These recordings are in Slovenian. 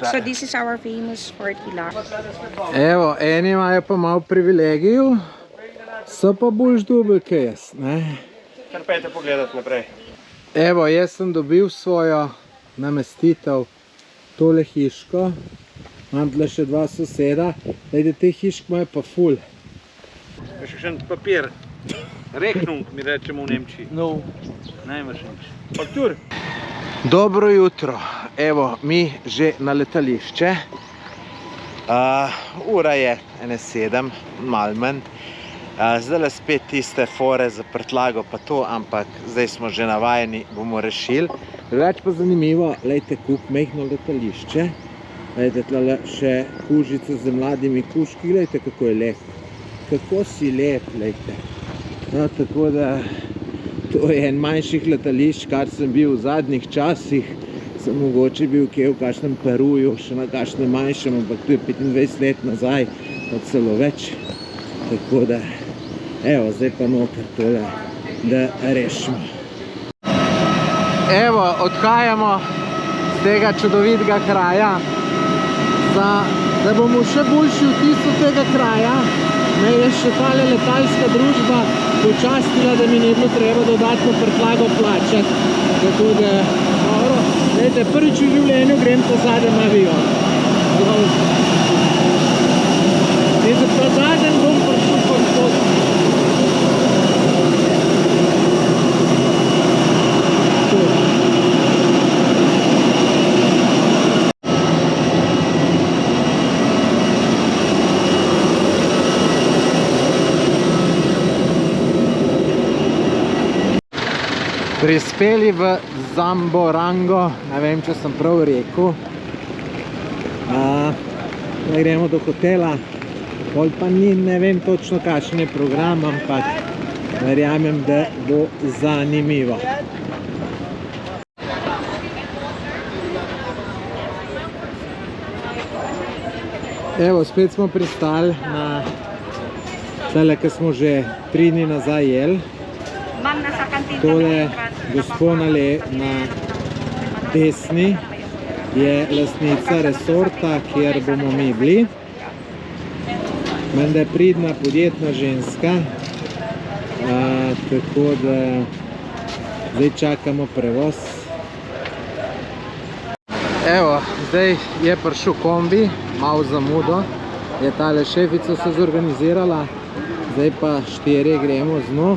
So this is our famous 40 lakh. Evo, eni imajo pa malo privilegiju, so pa boljš dubel kaj jaz, ne? Kar pejte pogledati naprej. Evo, jaz sem dobil svojo namestitev, tole hiško, imam tle še dva soseda, glede te hiške imajo pa ful. Je še en papir, Rechnung mi rečemo v Nemčiji. No. Ne imaš nič. Faktur. Dobro jutro, evo, mi že na letališče. Ura je 7, malo manj. Zdaj spet tiste fore za prtljago pa to, ampak zdaj smo že navajeni, bomo rešili. Drugače pa zanimivo, lejte, kup mehno letališče. Lejte, tle še kužice z mladimi kužki, lejte, kako je lep. Kako si lep, lejte. No, tako da to je en manjših letališč, kar sem bil v zadnjih časih. Sem mogoče bil kje v kakšnem Peruju, še na kakšnem manjšem, ampak tu je 25 let nazaj, pa celo več. Tako da, evo, zdaj pa noter tole, da rešimo. Evo, odhajamo z tega čudovitega kraja. Da bomo še boljši vtis od tega kraja, me je še tale letalska družba počastila, da mi ne bilo treba dodatno prtljago plačati. Tako da, dobro, glejte, prvič v življenju grem po zadnjem avion. In za pa zadnjem bom prišel po pot. Prispeli v Zamborango, ne vem, če sem prav rekel. Zdaj gremo do hotela, pol pa ni, ne vem točno kakšen je program, ampak verjamem, da bo zanimivo. Evo, spet smo pristali na tele, ki smo že 3 dni nazaj jeli. Tole gospona na desni je lastnica resorta, kjer bomo mi bili. Menda je pridna, podjetna ženska, tako da zdaj čakamo prevoz. Evo, zdaj je prišel kombi, malo zamudo, je tale šefica se zorganizirala, zdaj pa 4 gremo z njo.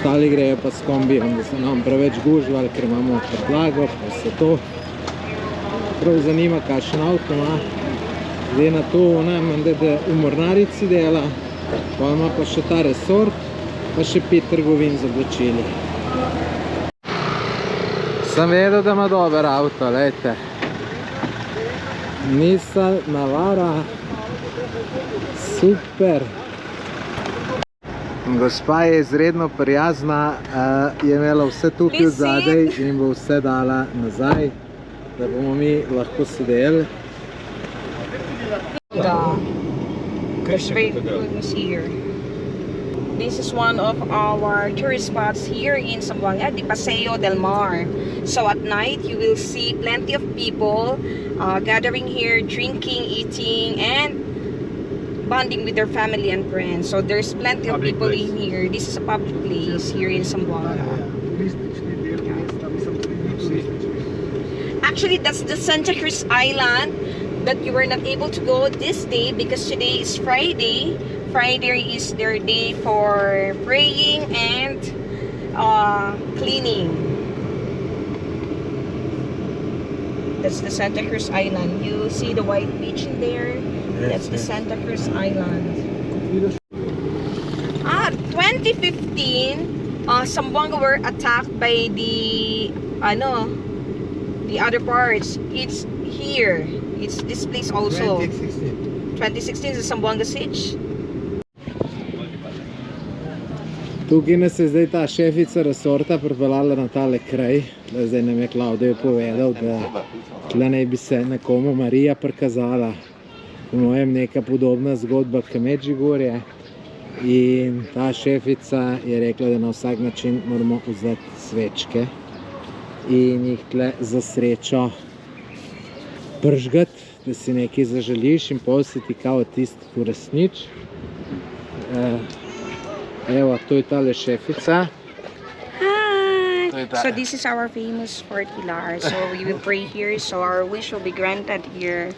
Ostali grejo pa s kombijem, da se nam preveč gužvali, ker imamo prtljago, pa se to. Prav zanima, kakšen avto ima. Zdaj na to, menda, da v mornarici dela, pa ima pa še ta resort, pa še 5 trgovin z oblačili. Sem vedel, da ima dober avto, lejte. Nissan Navara, super. Gospa je izredno prijazna, je imela vse tukaj zadaj in bo vse dala nazaj, da bomo mi lahko sedeli. There's great goodness here. This is one of our tourist spots here in Zamboanga, the Paseo del Mar. So at night you will see plenty of people gathering here, drinking, eating, and bonding with their family and friends. So there's plenty of people in here. This is a public place here in Zamboanga. Actually, that's the Santa Cruz Island that you were not able to go this day because today is Friday. Friday is their day for praying and cleaning. That's the Santa Cruz Island. You see the white beach in there? That's the Santa Cruz Island. 2015, Zamboanga were attacked by the other parts. It's here. It's this place also. 2016 is the Zamboanga siege. Tukaj nas je zdaj ta šefica resorta pripeljala na tale kraj. Zdaj nam je Klavdij povedal, da tle naj bi se nekomu Marija prikazala. Po mojem neka podobna zgodba kot Medžugorje. In ta šefica je rekla, da na vsak način moramo vzeti svečke in jih tle za srečo pržgati, da si nekaj zaželiš in pol se ti kao tisto uresnič. Evo, to je tale šefica. Hi! So this is our famous Fort Pilar. So we will pray here, so our wish will be granted here.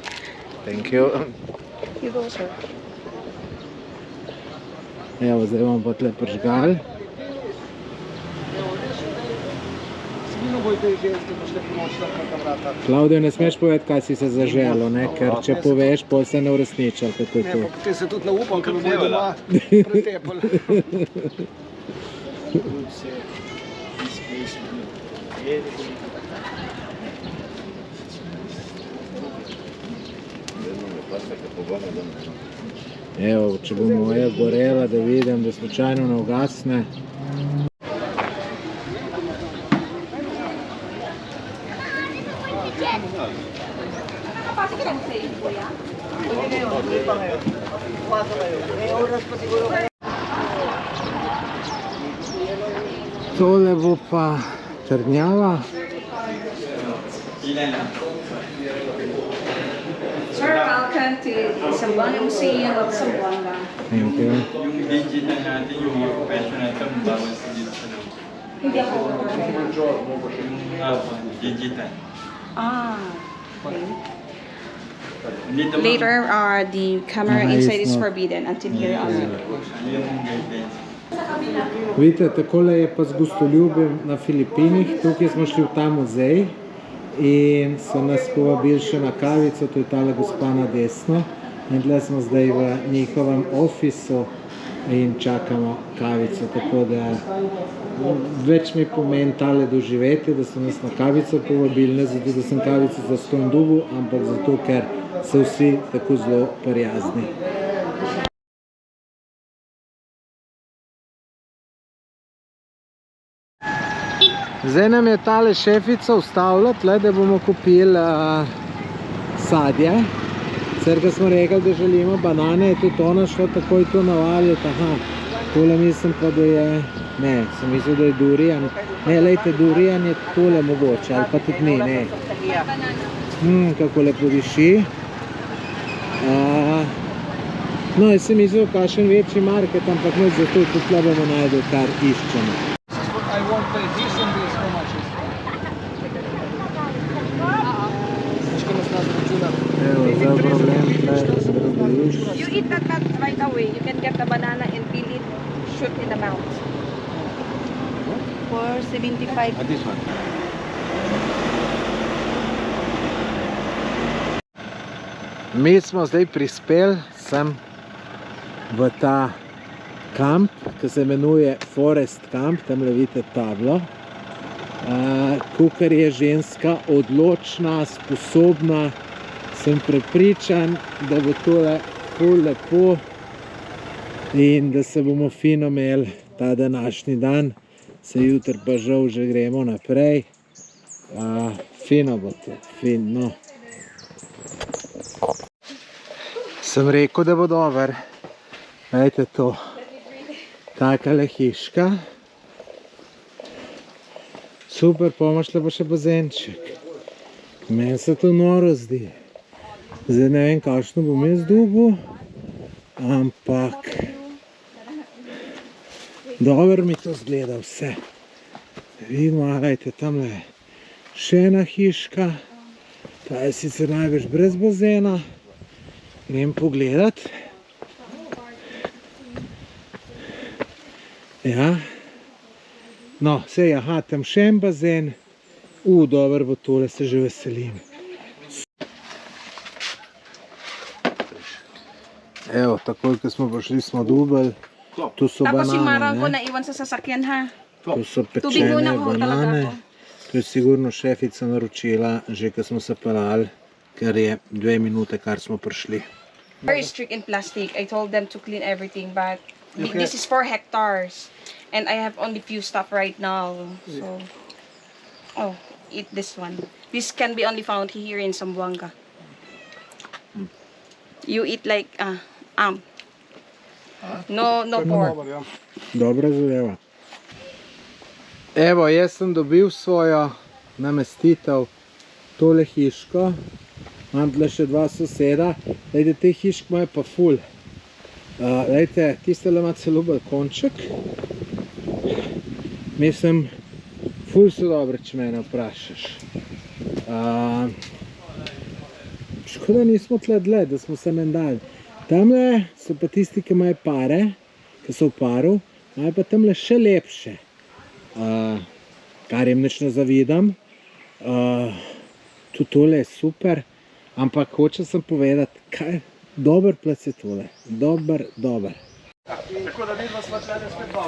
Thank you. You go, sir. Evo, zdaj bomo pa tle pržgali. Klavdijo, ne smeš povedati, kaj si se zaželo, ne? Ker če poveš, pol se ne uresniči, ali kako je to. Potem se tudi naupam, ker me bojo doma pretepali. Evo, če bo moja gorela, da vidim, da slučajno ne ugasne. Tole bo pa trdnjava. Sir, welcome to Zamboanga Museum of Zamboanga. Thank you. Yung digital natin, yung occupation natin, bawas dito sa loob. Hindi ako Yung digital. okay. Dito Later, the camera Ah, inside it's is not. forbidden until here only. yung guidelines. Vidite, takole je pa z gostoljubjem na Filipinih. Tukaj smo šli v ta muzej in so nas povabili še na kavico, to je tale gospa na desno. In tle smo zdaj v njihovem ofisu in čakamo kavico, tako da več mi pomeni tale doživetje, da so nas na kavico povabili, ne zato, da sem kavico zastonj dobil, ampak zato, ker so vsi tako zelo prijazni. Zdaj nam je tale šefica ustavila tle, da bomo kupili sadje. Ker smo rekli, da želimo banane, je tudi ona šla takoj to navaliti. Aha, tole mislim pa, da je, ne, sem mislil, da je durian. Ne, lejte, durian je tole mogoče, ali pa tudi ni, ne. Kako lepo diši. No, jaz sem mislil, kakšen večji market, ampak ne zato, tudi tle bomo najdel, kar iščemo. I won't pay this and this, how much is? Всичко нас раčuna. Evo, zdaj problem tle, drobiš. You eat that right away. You can get the banana and peel it, shoot in the mouth. For 75. This one. Mi smo zdaj prispeli sem v ta kamp, ki se imenuje Forest Camp, tam vidite tablo. Kakor je ženska odločna, sposobna, sem prepričan, da bo tole ful lepo in da se bomo fino imeli ta današnji dan. Se jutri pa žal že gremo naprej. Fino bo to, fino. Sem rekel, da bo dober. Glejte to. Takale hiška. Super, bomo šli pa še bazenček. Meni se to noro zdi. Zdaj ne vem, kakšno bom jaz dobil, ampak dobro mi to zgleda vse. Vidimo, glejte, tamle še ena hiška. Ta je sicer največ brez bazena. Grem pogledat. Ja. No, sej, aha, tam še en bazen. Dobro bo tole, se že veselim. Evo, takoj, ko smo prišli, smo dobili. Tu so Tapos yung marang ko banane, ne? naiwan sa sasakyan, ha? Tu so Tubig muna pečene ko talaga banane. ako. To je sigurno šefica naročila, že ko smo se pelali, ker je 2 minute, kar smo prišli. Very strict in plastic. I told them to clean everything, but this is 4 hectares. And I have only few stuff right now. So, oh, eat this one. This can be only found here in Zamboanga. You eat like, no pork. Dobra zadeva. Evo, jaz sem dobil svojo namestitev, tole hiško. Imam tle še dva soseda. Lejte, te hišk imajo pa ful. Lejte, tistele ima celo balkonček. Mislim, ful so dobre, če mene vprašaš. Škoda nismo tle dlje, da smo se mendali. Tamle so pa tisti, ki imajo pare, ki so v paru, imajo pa tamle še lepše. Kar jim nič ne zavidam. Tudi tole je super, ampak hočem sem povedati, kaj dober plac je tole. Dober.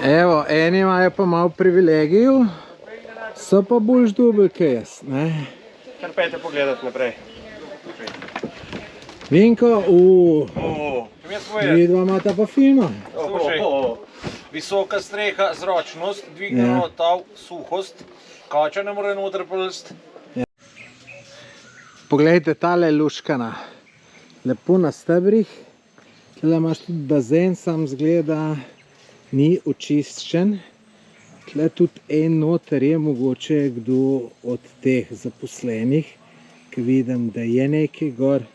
Evo, eni imajo pa malo privilegiju, so pa boljš dubel kaj jaz, ne? Kar pejte pogledat naprej. Vinko, Če mi jaz povedal. vidva imata pa fino. Slušaj, visoka streha, zračnost, dvignjeno tav, suhost, kača ne more noter prst. Poglejte, tale je luškana. Lepo na stebrih. Tule imaš tudi bazen, sam zgleda ni očiščen. Tle tudi en noter je mogoče kdo od teh zaposlenih, ki vidim, da je nekaj gor.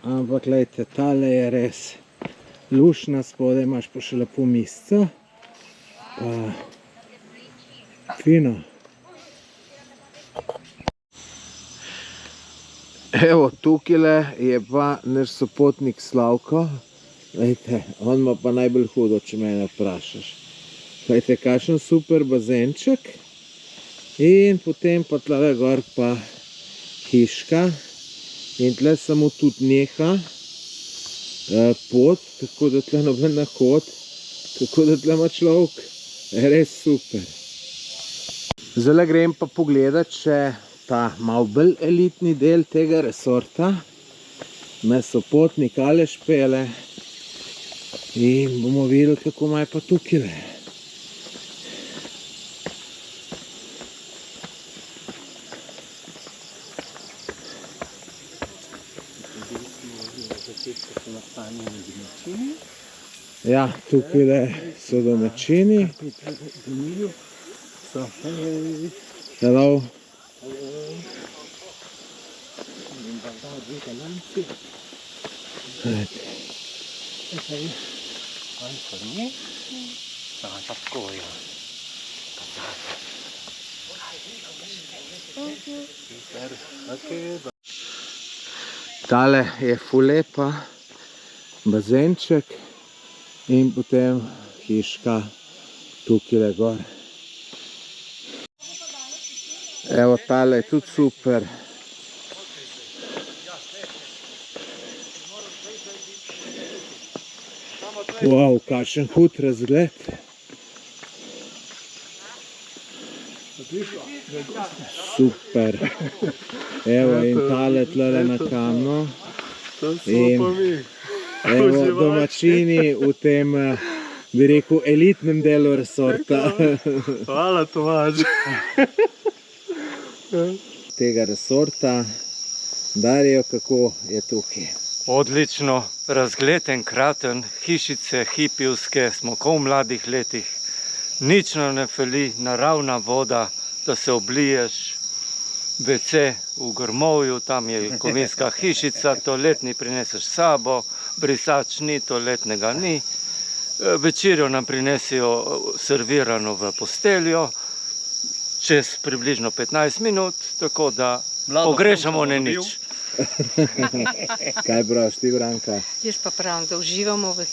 Ampak glejte, tale je res lušna, spodaj imaš pa še lepo misco. Fino. Evo, tukajle je pa naš sopotnik Slavko. Glejte, on ima pa najbolj hudo, če mene vprašaš. Glejte, kakšen super bazenček. In potem pa tle gor pa hiška. In tle samo tudi neha pot, tako da tle noben nahod, tako da tle ima človek. Res super. Zdaj grem pa pogledat še ta malo bolj elitni del tega resorta. Me sopotnik Aleš pele in bomo videli, kako imajo pa tukaj. Ja, tukaj so domačini. Hello. Tale je ful lepa, bazenček in potem hiška tukaj gor. Evo, tale je tudi super. Wow, kakšen hud razgled. Super. Evo, in tale tlele na kamno. Evo, domačini v tem, bi rekel, elitnem delu resorta. Hvala, Tomaž. Tega resorta. Darijo, kako je tukaj? Odlično, razgled enkraten, hišice hipijevske, smo ko v mladih letih. Nič nam ne fali, naravna voda, da se obliješ. WC v grmovju, tam je kovinska hišica, toaletni prineseš s sabo, brisač ni, toaletnega ni. Večerjo nam prinesijo servirano v posteljo, čez približno 15 minut, tako da pogrešamo ne nič. Kaj praviš ti, Branka? Jaz pa pravim, da uživamo v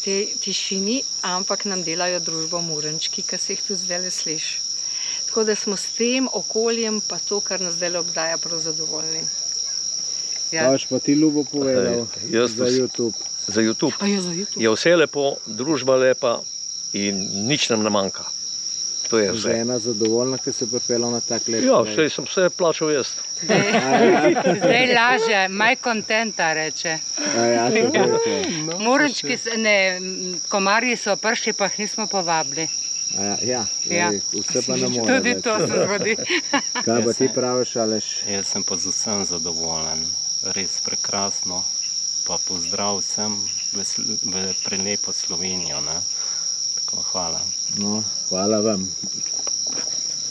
tej tišini, ampak nam delajo družbo Murenčki, ki se jih tudi zdaj sliši. Tako da smo s tem okoljem pa to, kar nas zdaj obdaja, prav zadovoljni. Kaj boš pa ti Ljubo povedal za YouTube? Za YouTube. Je vse lepo, družba lepa in nič nam ne manjka. To je vse. Žena zadovoljna, ki se pripela na tak lep? Ja, še sem vse plačal jaz. Zdaj laže, my contenta reče. Murenčki, komarji so prišli, pa jih nismo povabili. Ja, vse pa ne more. Tudi to se zgodi. Kaj pa ti praviš, Aleš? Jaz sem pa z vsem zadovoljen, res prekrasno, pa pozdrav vsem v prelepo Slovenijo. Tako, hvala. No, hvala vam.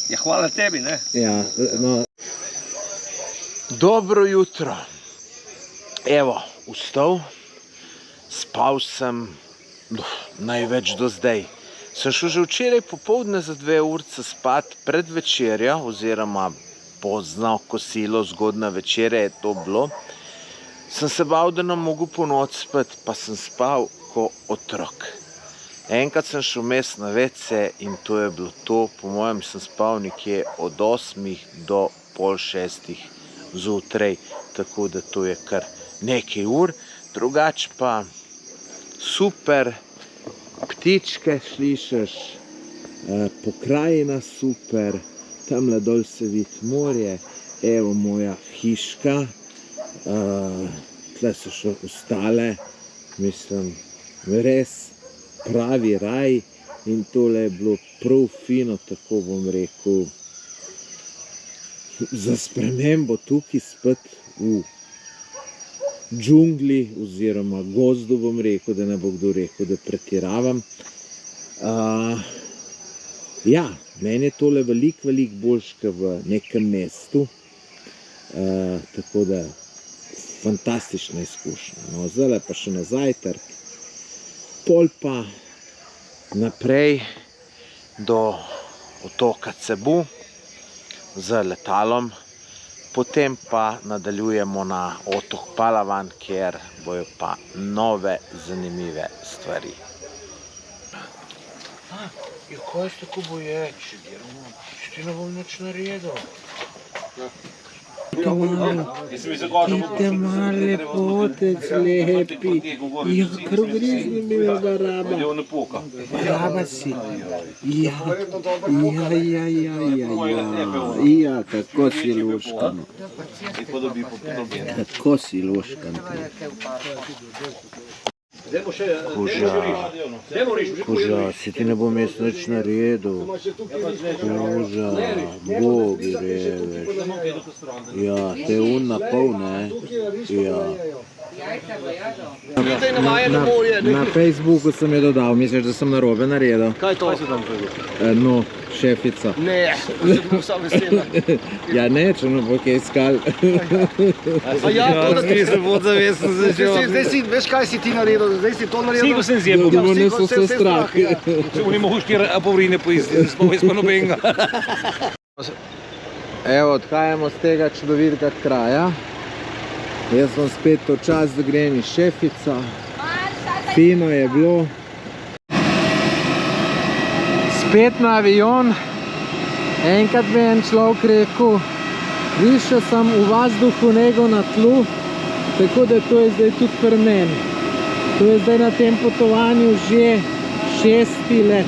Ja, hvala tebi, ne? Ja, no. Dobro jutro. Evo, vstal, spal sem največ do zdaj. Sem šel že včeraj popoldne za 2 urice spat pred večerjo, oziroma pozno kosilo, zgodna večerja je to bilo. Sem se bal, da nam mogu po noč spati, pa sem spal ko otrok. Enkrat sem šel mes na WC in to je bilo to. Po mojem sem spal nekje od 8 do pol 6 zjutraj, tako da to je kar nekaj ur. Drugače pa super, ptičke slišiš, pokrajina super, tamle dol se vidi morje, evo moja hiška, tle so še ostale, mislim, res pravi raj in tole je bilo prav fino, tako bom rekel, za spremembo tukaj spet v džungli oziroma gozdu, bom rekel, da ne bo kdo rekel, da pretiravam. Ja, meni je tole veliko boljše kot v nekem mestu, tako da fantastična izkušnja. No, zdaj pa še na zajtrk, pol pa naprej do otoka Cebu z letalom, potem pa nadaljujemo na otok Palawan, kjer bojo pa nove zanimive stvari. Ja, kaj ste tako boječi? Ti ne bom nič naredil. Idite malo lepotec, lepi. Ja, kar grizni mi je baraba. Baraba si. Ja, kako si luškan. Kako si luškan. Kuža, si ti ne bom jaz nič naredil. Kuža, bogi reveš. Ja, te je un na pol, ne? Ja. Na Facebooku sem je dodal, misliš, da sem narobe naredil? Kaj to? No, šefica. Ne, sem bil sam vesela. Ja, ne, če ne bo kaj iskal. A ja, to da ti se bod zavesen začel. Zdaj si, veš kaj si ti naredil, zdaj si to naredil. Sigo sem zjebal. Da bo nesel vse strah. Oni mogu 4 apovrine poisti, da smo jaz pa nobenega. Evo, odhajamo z tega čudovitega kraja. Jaz vam spet to čas, da grem iz šefica. Fino je bilo. Spet na avion. Enkrat bi en človek rekel, više sem v vazduhu nego na tlu, tako da to je zdaj tudi pri meni. To je zdaj na tem potovanju že 6. let.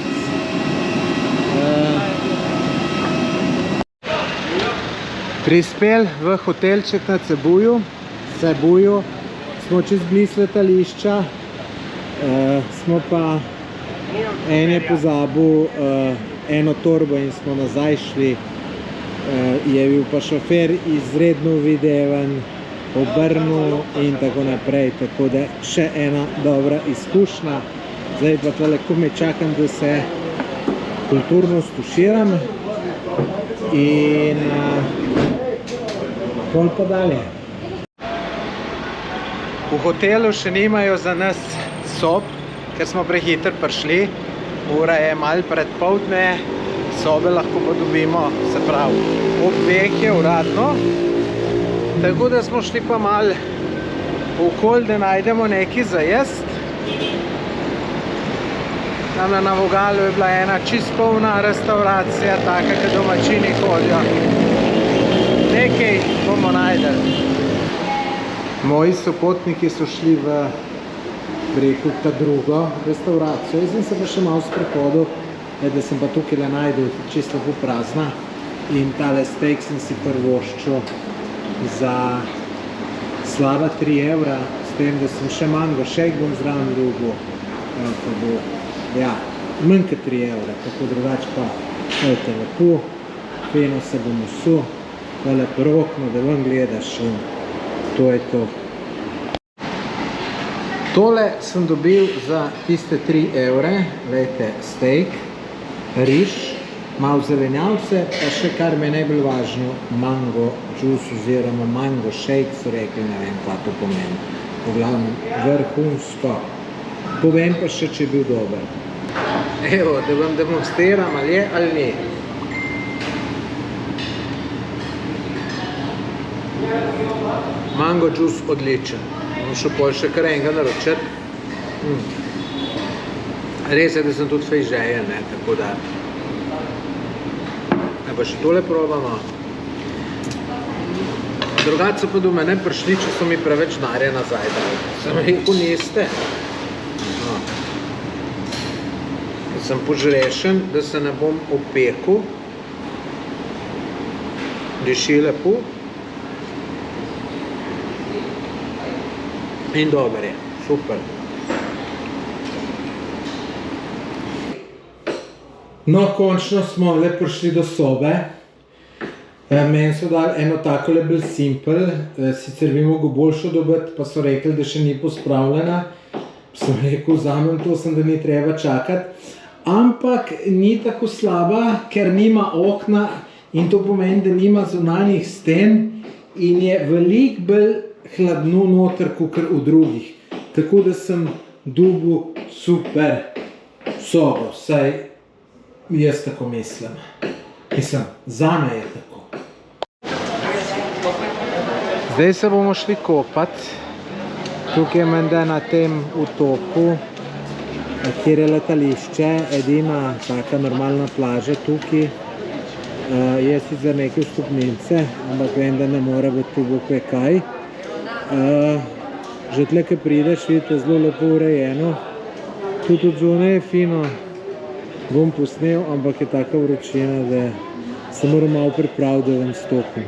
Prispel v hotelček na Cebuju, smo čez bliz letališča, smo pa en je pozabil eno torbo in smo nazaj šli, je bil pa šofer izredno videvan, obrnil in tako naprej, tako da še ena dobra izkušnja. Zdaj pa tole komaj čakam, da se kulturno stuširam in pol pa dalje. V hotelu še nimajo za nas sob, ker smo prehitro prišli. Ura je malo pred poldne, sobe lahko pa dobimo, se pravi, ob 2 je uradno. Tako da smo šli pa malo okoli, da najdemo nekaj za jest. Tam na Vogalu je bila ena čist polna restauracija, taka, kad domačini hodijo. Nekaj bomo najdeli. Moji sopotniki so šli v preko ta drugo restauracijo. Jaz sem se pa še malo sprehodil, da sem pa tukaj najdel čisto lepo prazna. In tale steak sem si prvoščil za slaba 3 evra, s tem, da sem še mango shake bom zraven dobil. Pa bo, ja, manj kot 3 evra, tako drugače pa je lepo, fino se bom usul, tole prvo okno, da ven gledaš in to je to. Tole sem dobil za tiste 3 evre, glejte, steak, riž, malo zelenjavce, pa še kar mi je najbolj važno, mango juice oziroma mango shake, so rekli, ne vem, kaj to pomeni. V glavnem, vrhunsko. Povem pa še, če je bil dober. Evo, da vam demonstriram, ali je ali ni. Mango juice odličen. Bom šel pol še kar enega naročiti. Res je, da sem tudi fej žejen, ne, tako da. Ne pa še tole probamo. Drugače pa do mene prišli, če so mi preveč denarja nazaj dali. Sem rekel, niste. Sem požrešen, da se ne bom opekel. Diši lepo. In dober je, super. No, končno smo le prišli do sobe. Meni so dali eno takole bolj simpel, sicer bi mogel boljšo dobiti, pa so rekli, da še ni pospravljena. Sem rekel, vzamem to, da ni treba čakati. Ampak ni tako slaba, ker nima okna in to pomeni, da nima zunanjih sten in je veliko bolj hladno noter, kakor v drugih. Tako da sem dobil super sobo, vsaj jaz tako mislim. Mislim, zame je tako. Zdaj se bomo šli kopati. Tukaj je menda na tem otoku, kjer je letališče, edina taka normalna plaža tukaj. Je sicer neke stopnice, ampak vem, da ne more biti tu bo kaj. Že tle, ko prideš, vidite, zelo lepo urejeno. Tudi od zunaj je fino. Bom posnel, ampak je taka vročina, da se moram malo pripraviti, da vam stopim.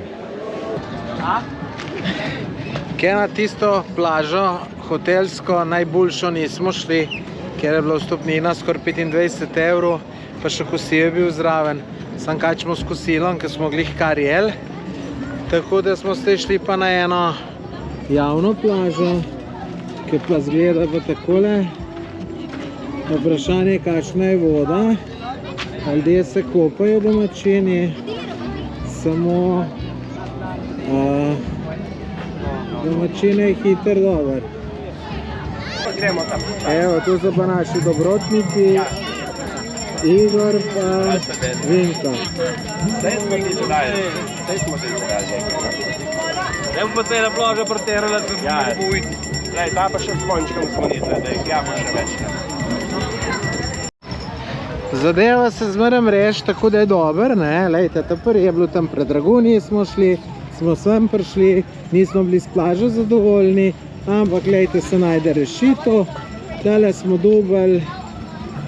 Kaj na tisto plažo, hotelsko, najboljšo nismo šli, ker je bila vstopnina skoraj 25 €, pa še kosilo je bil zraven. Sam kačemo s kosilom, ker smo glih kar jeli. Tako da smo zdaj šli pa na eno javno plažo, ki pa zgleda pa takole. Vprašanje, kakšna je voda. Ljudje se kopajo domačini, samo domačine je hiter dober. Evo, tu so pa naši dobrotniki, Igor pa Vinka. Zdaj smo ti dodali. Evo pa cela plaža preterala, da se ne bo ujti. Ta pa še s končkom smo nitli, da jih jamo še več. Zadeva se zmeraj reči, tako da je dober, ne, lejte, je bilo tam predrago, nismo šli, smo sem prišli, nismo bili s plažo zadovoljni, ampak lejte, se najde rešitev. Tale smo dobili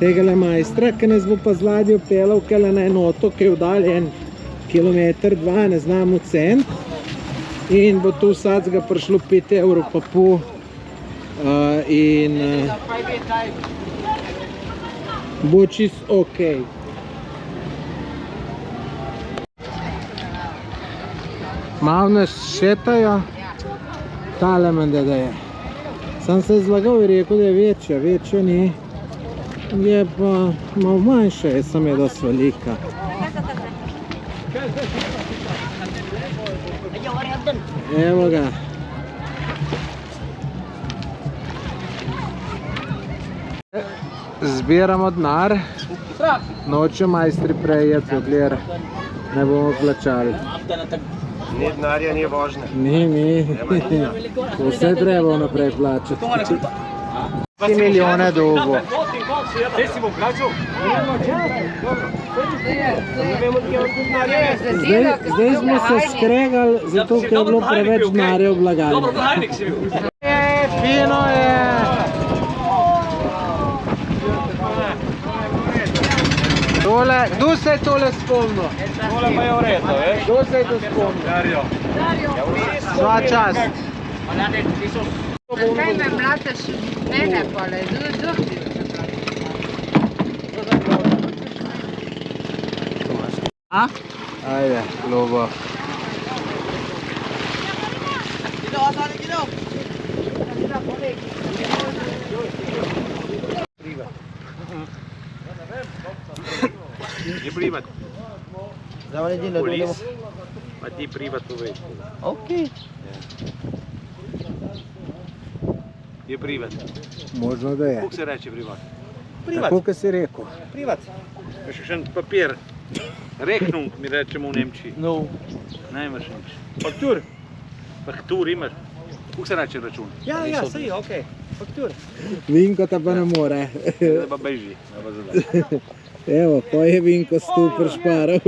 tegale majstra, ki nas bo pa z ladjo pelal kele na en otok, ki je oddaljen kilometer, 2, ne znam ocent. In bo tu vsakega prišlo 5,5 € in bo čist okej. Malo nas šetajo, tale menda da je. Sam se zlagal in rekel, da je večja, večja ni. Je pa malo manjša, je sam je dosti velika. Evo ga. Zbiramo denar. Noče majstri prejeti, dokler ne bomo plačali. Ni denarja, ni vožnje. Ni. Vse treba naprej plačati. 3 milijone dolgo. Zdaj si bom plačal? Zdaj smo se skregali, zato ker je bilo preveč denarja v blagajni. Fino je! Kdo se je tole spomnil? Tole pa je v redu, veš? Kdo se je to spomnil? Darjo. Sva čast. Kaj me mlataš mene pole, duhti. Ajde, lobo. Je privat. Polis, pa ti privat poveš. Ok. Je privat. Možno da je. Kako se reče privat? Tako, kot si rekel. Privat. Še še en papir. Rechnung mi rečemo v Nemčiji. No. Ne imaš nič. Faktur. Faktur imaš. Kako se reče račun? Ja, sej, okej. Faktur. Vinko ta pa ne more. Da pa beži. Evo, ko je Vinko stupr šparal.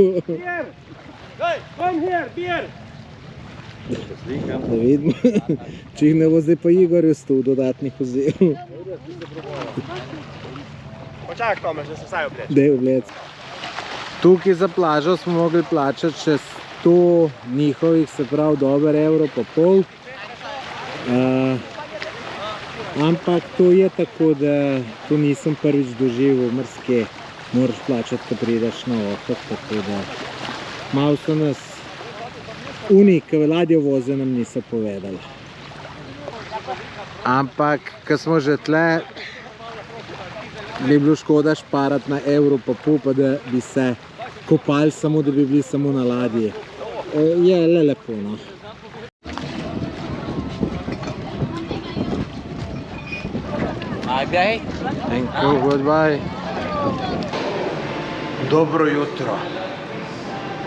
Hey, come here, beer! Da vidimo, če jih ne bo zdaj pa Igorju stu dodatnih vzel. Počakaj, Tomaž, da se vsaj obleče. Dej oblec. Tukaj za plažo smo mogli plačati še 100 njihovih, se pravi dober €1,50. Ampak to je tako, da to nisem prvič doživel, mrske moraš plačati, ko prideš na otok, tako da malo so nas oni, ki ladjo voze, nam niso povedali. Ampak, ko smo že tle, bi bilo škoda šparati na €1,50, pa da bi se kopali samo, da bi bili samo na ladji. Je le lepo, no. Bye. Thank you, goodbye. Dobro jutro.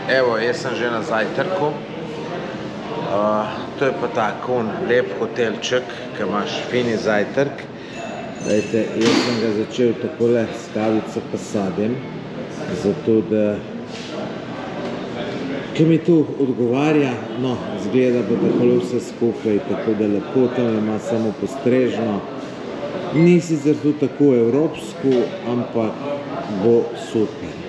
Evo, jaz sem že na zajtrku. To je pa tako lep hotelček, ki imaš fini zajtrk. Dajte, jaz sem ga začel takole s kavico pa sadjem, zato da ki mi tu odgovarja, no, zgleda pa takole vse skupaj, tako da lepo tam ima samo postrežno. Ni sicer tu tako evropsko, ampak bo super.